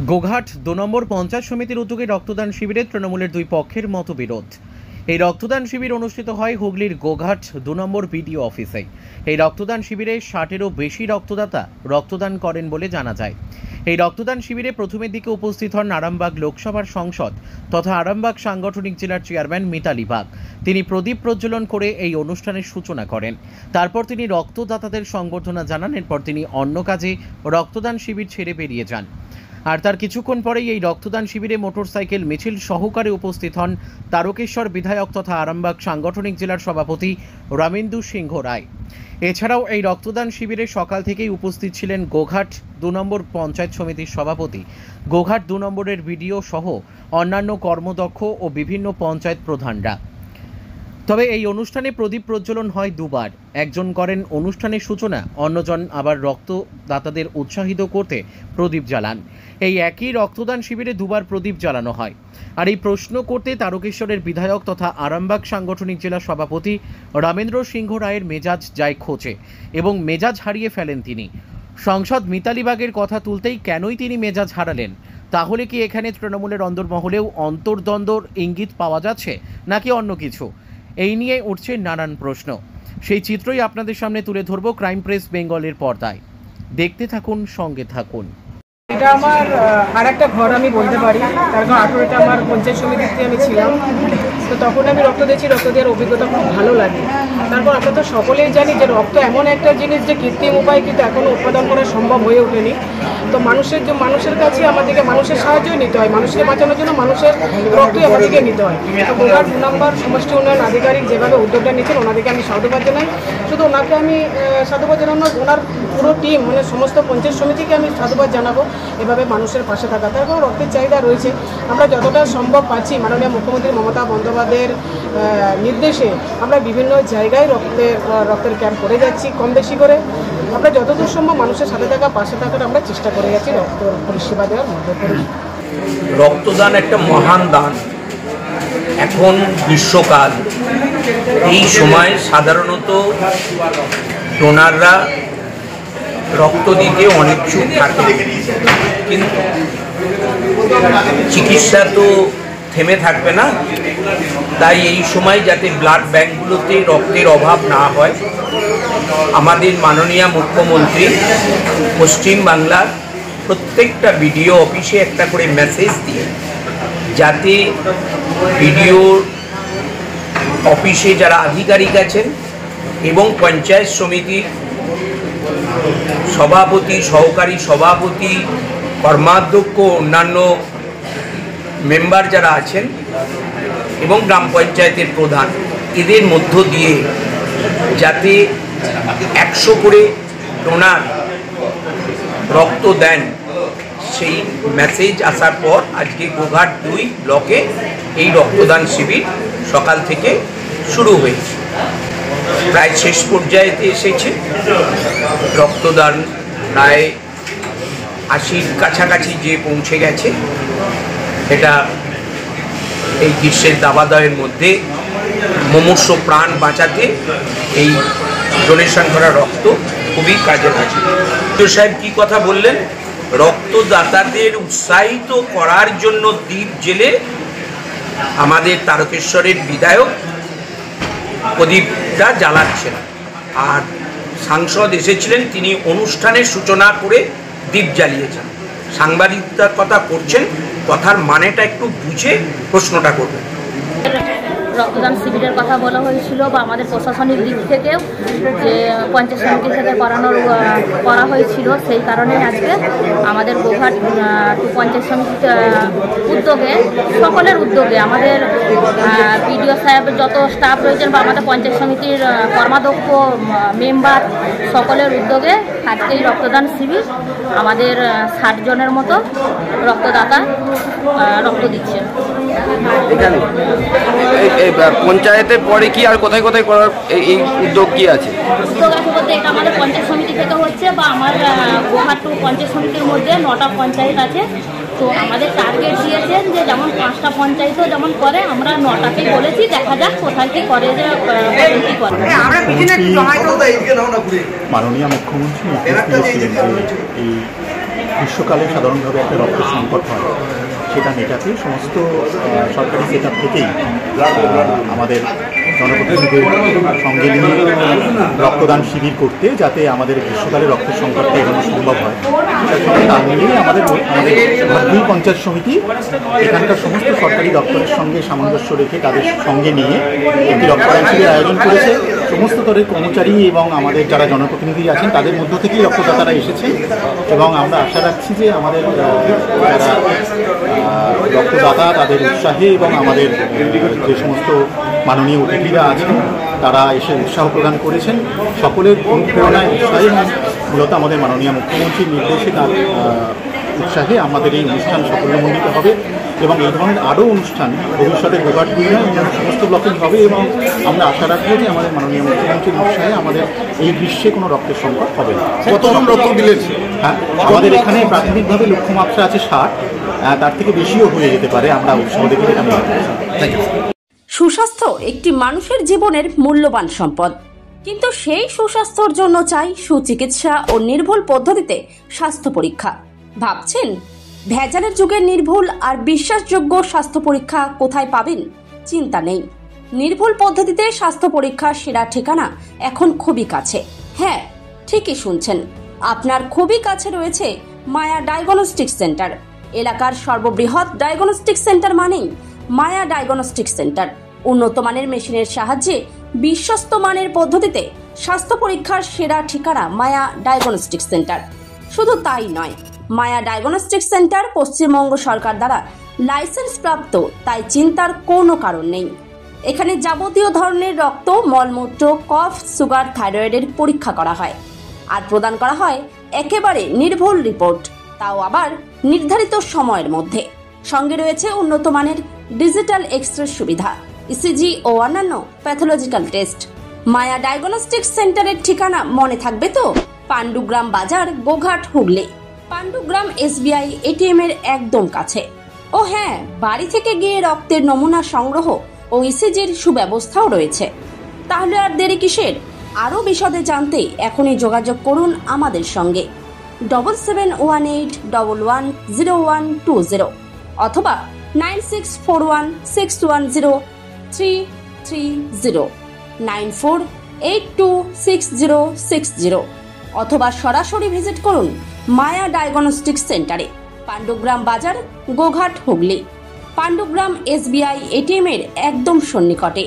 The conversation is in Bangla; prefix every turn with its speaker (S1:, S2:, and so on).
S1: গোঘাট ২ নম্বর পঞ্চায়েত সমিতির উদ্যোগে রক্তদান শিবিরে তৃণমূলের দুই পক্ষের মতবিরোধ। এই রক্তদান শিবির অনুষ্ঠিত হয় হুগলির গোঘাট ২ নম্বর বিডিও অফিসে। এই রক্তদান শিবিরে ৬০-এরও বেশি রক্তদাতা রক্তদান করেন বলে জানা যায়। এই রক্তদান শিবিরে প্রথমের দিকে উপস্থিত হন আরামবাগ লোকসভার সাংসদ তথা আরামবাগ সাংগঠনিক জেলার চেয়ারম্যান মিতালি বাগ। তিনি প্রদীপ প্রজ্বলন করে এই অনুষ্ঠানের সূচনা করেন। তারপর তিনি রক্তদাতাদের সংবর্ধনা জানান। এরপর তিনি অন্য কাজে রক্তদান শিবির ছেড়ে বেরিয়ে যান। আর তার কিছুক্ষণ পরেই এই রক্তদান শিবিরে মোটরসাইকেল মিছিল সহকারে উপস্থিত হন তারকেশ্বর বিধায়ক তথা আরামবাগ সাংগঠনিক জেলার সভাপতি রামেন্দু সিংহ রায়। এছাড়াও এই রক্তদান শিবিরে সকাল থেকেই উপস্থিত ছিলেন গোঘাট ২ নম্বর পঞ্চায়েত সমিতির সভাপতি, গোঘাট ২ নম্বরের বিডিও সহ অন্যান্য কর্মদক্ষ ও বিভিন্ন পঞ্চায়েত প্রধানরা। তবে এই অনুষ্ঠানে প্রদীপ প্রজ্বলন হয় দুবার। একজন করেন অনুষ্ঠানের সূচনা, অন্যজন আবার রক্তদাতাদের উৎসাহিত করতে প্রদীপ জ্বালান। এই একই রক্তদান শিবিরে দুবার প্রদীপ জ্বালানো হয়। আর এই প্রশ্ন করতে তারকেশ্বরের বিধায়ক তথা আরামবাগ সাংগঠনিক জেলা সভাপতি রামেন্দ্র সিংহ রায়ের মেজাজ যায় খোঁচে এবং মেজাজ হারিয়ে ফেলেন তিনি। সাংসদ মিতালি বাগের কথা তুলতেই কেনই তিনি মেজাজ হারালেন? তাহলে কি এখানে তৃণমূলের অন্দরমহলেও অন্তর্দ্বন্দ্বর ইঙ্গিত পাওয়া যাচ্ছে নাকি অন্য কিছু? এই নিয়ে উঠছে নানান প্রশ্ন। সেই চিত্রই আপনাদের সামনে তুলে ধরব ক্রাইম প্রেস বেঙ্গলের পর্দায়। দেখতে থাকুন, সঙ্গে থাকুন।
S2: এটা আমার আর একটা ঘর আমি বলতে পারি। তার কারণ 18টা আমার পঞ্চায়েত সমিতিতে আমি ছিলাম, তো তখন আমি রক্ত দিয়েছি। রক্ত দেওয়ার অভিজ্ঞতা খুব ভালো লাগে। তারপর আমরা তো সকলেই জানি যে রক্ত এমন একটা জিনিস যে কৃত্রিম উপায় কিন্তু এখনও উৎপাদন করা সম্ভব হয়ে ওঠেনি। তো মানুষের কাছে আমাদেরকে মানুষের সাহায্যই নিতে হয়। মানুষকে বাঁচানোর জন্য মানুষের রক্তই আমাদেরকে নিতে হয়। তো গোঘাট ২ নম্বর সমষ্টি উন্নয়ন আধিকারিক যেভাবে উদ্যোগটা নিয়েছেন ওনাদেরকে আমি সাধুবাদ জানাই। শুধু ওনাকে আমি সাধুবাদ জানানো, ওনার পুরো টিম মানে সমস্ত পঞ্চায়েত সমিতিকে আমি সাধুবাদ জানাবো এভাবে মানুষের পাশে থাকা। তার কারণ রক্তের চাহিদা রয়েছে। আমরা যতটা সম্ভব পাচ্ছি মাননীয় মুখ্যমন্ত্রী মমতা বন্দ্যোপাধ্যায়ের নির্দেশে আমরা বিভিন্ন জায়গায় রক্তের ক্যাম্প করে যাচ্ছি। কম বেশি করে আমরা যতদূর সম্ভব মানুষের সাথে থাকা, পাশে থাকার আমরা চেষ্টা করে যাচ্ছি রক্ত পরিষেবা দেওয়ার মধ্যে করে।
S3: রক্তদান একটা মহান দান। এখন গ্রীষ্মকাল, এই সময় সাধারণত ডোনাররা রক্ত দিতে অনিচ্ছুক থাকে, কিন্তু চিকিৎসা তো থেমে থাকবে না। তাই এই সময় যাতে ব্লাড ব্যাঙ্কগুলোতে রক্তের অভাব না হয়, আমাদের মাননীয় মুখ্যমন্ত্রী পশ্চিমবাংলার প্রত্যেকটা বিডিও অফিসে একটা করে মেসেজ দিয়ে, যাতে বিডিও অফিসে যারা আধিকারিক আছেন এবং পঞ্চায়েত সমিতির সভাপতি, সহকারী সভাপতি, কর্মাধ্যক্ষ, অন্যান্য মেম্বার যারা আছেন এবং গ্রাম পঞ্চায়েতের প্রধান, এদের মধ্য দিয়ে যাতে 100 করে ডোনার রক্ত দেন, সেই মেসেজ আসার পর আজকে গোঘাট 2 ব্লকে এই রক্তদান শিবির সকাল থেকে শুরু হয়েছে। প্রায় শেষ পর্যায়েতে এসেছে। রক্তদান প্রায় 80-র কাছাকাছি যে পৌঁছে গেছে। এটা এই গ্রীষ্মের দাবাদাহের মধ্যে মুমূর্ষ প্রাণ বাঁচাতে এই ডোনেশন করা রক্ত খুবই কাজে লাগে। সাহেব কি কথা বললেন? রক্তদাতাদের উৎসাহিত করার জন্য দ্বীপ জেলে আমাদের তারকেশ্বরের বিধায়ক প্রদীপটা জ্বালাচ্ছেন, আর সাংসদ এসেছিলেন, তিনি অনুষ্ঠানের সূচনা করে দ্বীপ জ্বালিয়েছেন। সাংবাদিকতার কথা করছেন, কথার মানেটা একটু বুঝে প্রশ্নটা করবেন।
S4: রক্তদান শিবিরের কথা বলা হয়েছিল বা আমাদের প্রশাসনিক দিক থেকেও যে পঞ্চায়েত সমিতির সাথে করা হয়েছিল, সেই কারণে আজকে আমাদের গোঘাট পঞ্চায়েত সমিতির উদ্যোগে, সকলের উদ্যোগে, আমাদের বিডিও সাহেবের যত স্টাফ রয়েছেন বা আমাদের পঞ্চায়েত সমিতির কর্মাধ্যক্ষ, মেম্বার, সকলের উদ্যোগে আজকে এই রক্তদান শিবির আমাদের 60 জনের মতো রক্তদাতা রক্ত দিচ্ছেন।
S5: পঞ্চায়েতের পরে কি আর কোথায় কোথায় করার এই উদ্যোগ কি আছে?
S4: উদ্যোগ আছে বলতে এটা আমাদের পঞ্চায়েত সমিতি থেকে হচ্ছে, বা আমার গোঘাট পঞ্চায়েত সমিতির মধ্যে 9টা পঞ্চায়েত আছে। তো আমাদের টার্গেট দিয়েছেন যে যেমন 5টা পঞ্চায়েতও যেমন করে, আমরা 9টাকেই বলেছি, দেখা যাক কোথায় কি করে, যে কি করে।
S6: মাননীয় মুখ্যমন্ত্রী এই গ্রীষ্মকালে সাধারণভাবে একটা রক্তের সংকট হয়, সেটা মেটাতে সমস্ত সরকারি সেট আপ থেকেই আমাদের জনপ্রতিনিধিদের সঙ্গে নিয়ে রক্তদান শিবির করতে, যাতে আমাদের গ্রীষ্মকালে রক্তের সংকটটা এগোনো সম্ভব হয়। তার মিলিয়ে আমাদের দুই পঞ্চায়েত সমিতি এখানকার সমস্ত সরকারি দপ্তরের সঙ্গে সামঞ্জস্য রেখে তাদের সঙ্গে নিয়ে একটি রক্তদান শিবির আয়োজন করেছে। সমস্ত স্তরের কর্মচারী এবং আমাদের যারা জনপ্রতিনিধি আছেন তাদের মধ্য থেকেই রক্তদাতারা এসেছে, এবং আমরা আশা রাখছি যে আমাদের যারা রক্তদাতা তাদের উৎসাহে এবং আমাদের যে সমস্ত মাননীয় অতিথিরা আছেন তারা এসে উৎসাহ প্রদান করেছেন, সকলের অনুপ্রেরণায় উৎসাহে মূলত আমাদের মাননীয় মুখ্যমন্ত্রীর নির্দেশে তার উৎসাহে আমাদের এই অনুষ্ঠান সাফল্যমণ্ডিত হবে, এবং এই ধরনের আরও অনুষ্ঠান ভবিষ্যতে গোঘাট সমস্ত ব্লকেই হবে, এবং আমরা আশা রাখবো যে আমাদের মাননীয় মুখ্যমন্ত্রীর উৎসাহে আমাদের এই গ্রীষ্মে কোনো রক্তের সংকট হবে না।
S7: কতজন রক্ত দিলেন?
S6: হ্যাঁ, আমাদের এখানে প্রাথমিকভাবে লক্ষ্যমাত্রা আছে 60, তার থেকে বেশিও হয়ে যেতে পারে, আমরা উৎসাহ দেখে এটা মনে করছি।
S8: সুস্বাস্থ্য একটি মানুষের জীবনের মূল্যবান সম্পদ, কিন্তু সেই সুস্বাস্থ্যের জন্য চাই সুচিকিৎসা ও নির্ভুল পদ্ধতিতে স্বাস্থ্য পরীক্ষা। ভাবছেন ভেজালের যুগে নির্ভুল আর বিশ্বাসযোগ্য স্বাস্থ্য পরীক্ষা কোথায় পাবেন? চিন্তা নেই, নির্ভুল পদ্ধতিতে স্বাস্থ্য পরীক্ষার সেরা ঠিকানা এখন খুবই কাছে। হ্যাঁ, ঠিকই শুনছেন, আপনার খুবই কাছে রয়েছে মায়া ডায়াগনস্টিক সেন্টার। এলাকার সর্ববৃহৎ ডায়াগনস্টিক সেন্টার মানেই মায়া ডায়াগনস্টিক সেন্টার। উন্নত মানের মেশিনের সাহায্যে বিশ্বস্ত মানের পদ্ধতিতে স্বাস্থ্য পরীক্ষার সেরা ঠিকানা মায়া ডায়াগনস্টিক সেন্টার। শুধু তাই নয়, মায়া ডায়াগনস্টিক সেন্টার পশ্চিমবঙ্গ সরকার দ্বারা লাইসেন্স প্রাপ্ত, তাই চিন্তার কোনো কারণ নেই। এখানে যাবতীয় ধরনের রক্ত, মলমূত্র, কফ, সুগার, থাইরয়েডের পরীক্ষা করা হয় আর প্রদান করা হয় একেবারে নির্ভুল রিপোর্ট, তাও আবার নির্ধারিত সময়ের মধ্যে। সঙ্গে রয়েছে উন্নত মানের ডিজিটাল এক্স-রে সুবিধা, ইসিজি ও অন্যান্য প্যাথোলজিক্যাল টেস্ট। মায়া ডায়াগনস্টিক সেন্টারের ঠিকানা মনে থাকবে তো? পাণ্ডুগ্রাম বাজার, গোঘাট, হুগলি। পাণ্ডুগ্রাম SBI ATM এর একদম কাছে। ও হ্যাঁ, বাড়ি থেকে গিয়ে রক্তের নমুনা সংগ্রহ ও ইসিজির সুব্যবস্থাও রয়েছে। তাহলে আর দেরি কিসের? আরও বিশদে জানতে এখনই যোগাযোগ করুন আমাদের সঙ্গে 7718110120 অথবা 9641610330 94826060 অথবা সরাসরি ভিজিট করুন মায়া ডায়াগনস্টিক সেন্টারে, পাণ্ডুগ্রাম বাজার, গোঘাট, হুগলি। পাণ্ডুগ্রাম SBI ATM এর একদম সন্নিকটে।